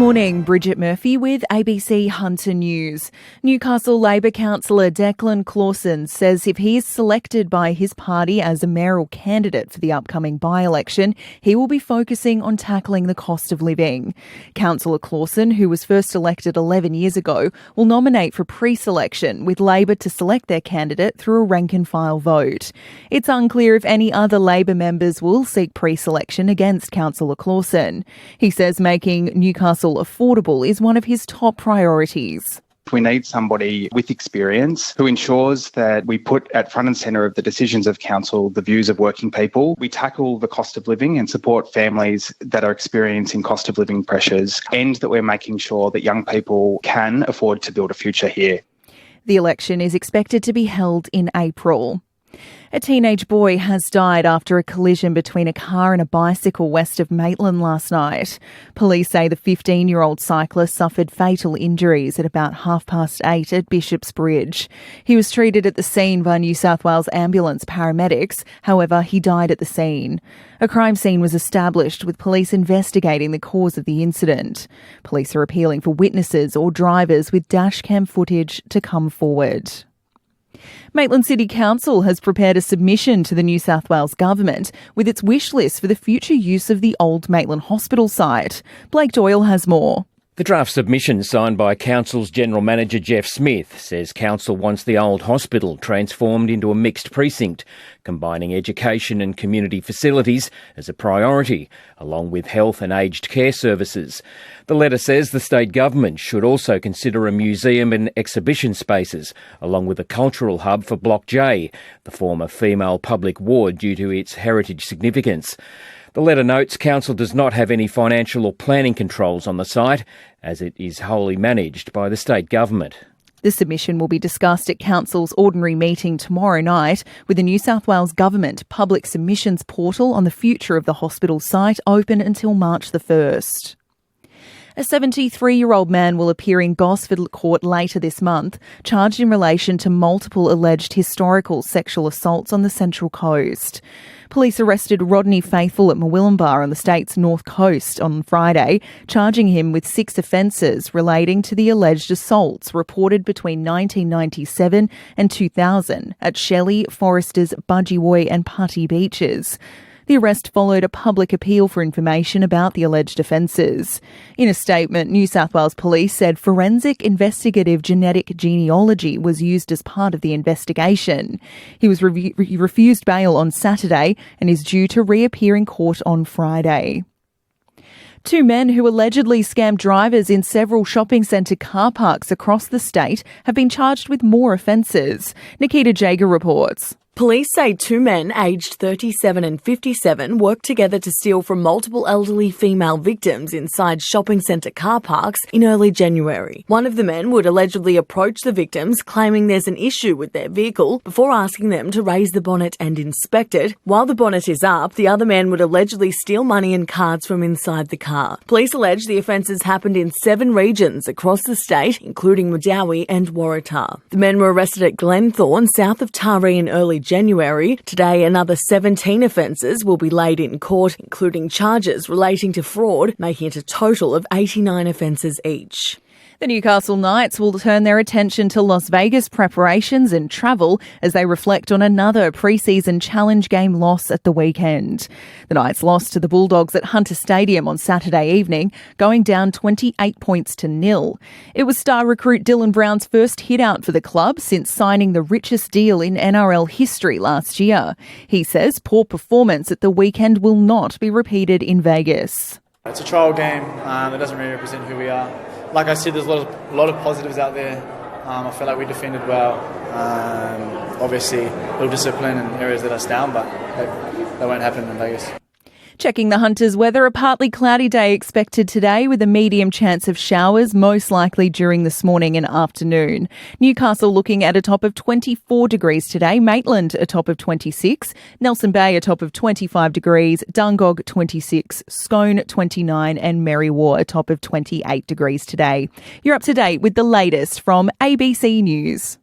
morning, Bridget Murphy with ABC Hunter News. Newcastle Labor councillor Declan Clausen says if he is selected by his party as a mayoral candidate for the upcoming by-election, he will be focusing on tackling the cost of living. Councillor Clausen, who was first elected 11 years ago, will nominate for pre-selection, with Labor to select their candidate through a rank-and-file vote. It's unclear if any other Labor members will seek pre-selection against Councillor Clausen. He says making Newcastle affordable is one of his top priorities. We need somebody with experience who ensures that we put at front and centre of the decisions of council the views of working people. We tackle the cost of living and support families that are experiencing cost of living pressures, and that we're making sure that young people can afford to build a future here. The election is expected to be held in April. A teenage boy has died after a collision between a car and a bicycle west of Maitland last night. Police say the 15-year-old cyclist suffered fatal injuries at about 8:30 at Bishop's Bridge. He was treated at the scene by New South Wales ambulance paramedics. However, he died at the scene. A crime scene was established, with police investigating the cause of the incident. Police are appealing for witnesses or drivers with dashcam footage to come forward. Maitland City Council has prepared a submission to the New South Wales Government with its wish list for the future use of the old Maitland Hospital site. Blake Doyle has more. The draft submission, signed by Council's General Manager Jeff Smith, says Council wants the old hospital transformed into a mixed precinct, combining education and community facilities as a priority, along with health and aged care services. The letter says the state government should also consider a museum and exhibition spaces, along with a cultural hub for Block J, the former female public ward due to its heritage significance. The letter notes Council does not have any financial or planning controls on the site, as it is wholly managed by the state government. The submission will be discussed at Council's ordinary meeting tomorrow night, with the New South Wales Government public submissions portal on the future of the hospital site open until March the 1st. A 73-year-old man will appear in Gosford Court later this month, charged in relation to multiple alleged historical sexual assaults on the Central Coast. Police arrested Rodney Faithful at Murwillumbah on the state's north coast on Friday, charging him with 6 offences relating to the alleged assaults reported between 1997 and 2000 at Shelley, Foresters, Budgewoi and Putty beaches. The arrest followed a public appeal for information about the alleged offences. In a statement, New South Wales Police said forensic investigative genetic genealogy was used as part of the investigation. He refused bail on Saturday and is due to reappear in court on Friday. 2 men who allegedly scammed drivers in several shopping centre car parks across the state have been charged with more offences. Nikita Jager reports. Police say 2 men aged 37 and 57 worked together to steal from multiple elderly female victims inside shopping centre car parks in early January. One of the men would allegedly approach the victims claiming there's an issue with their vehicle before asking them to raise the bonnet and inspect it. While the bonnet is up, the other man would allegedly steal money and cards from inside the car. Police allege the offences happened in 7 regions across the state, including Madawi and Waratah. The men were arrested at Glenthorne, south of Taree, in early January. Today, another 17 offences will be laid in court, including charges relating to fraud, making it a total of 89 offences each. The Newcastle Knights will turn their attention to Las Vegas preparations and travel as they reflect on another pre-season challenge game loss at the weekend. The Knights lost to the Bulldogs at Hunter Stadium on Saturday evening, going down 28 points to 0. It was star recruit Dylan Brown's first hit out for the club since signing the richest deal in NRL history last year. He says poor performance at the weekend will not be repeated in Vegas. It's a trial game that doesn't really represent who we are. Like I said, there's a lot of positives out there. I feel like we defended well. Obviously, a little discipline in areas that us down, but that won't happen in Vegas. Checking the Hunters' weather, a partly cloudy day expected today with a medium chance of showers, most likely during this morning and afternoon. Newcastle looking at a top of 24 degrees today, Maitland a top of 26, Nelson Bay a top of 25 degrees, Dungog 26, Scone 29 and Merriwa a top of 28 degrees today. You're up to date with the latest from ABC News.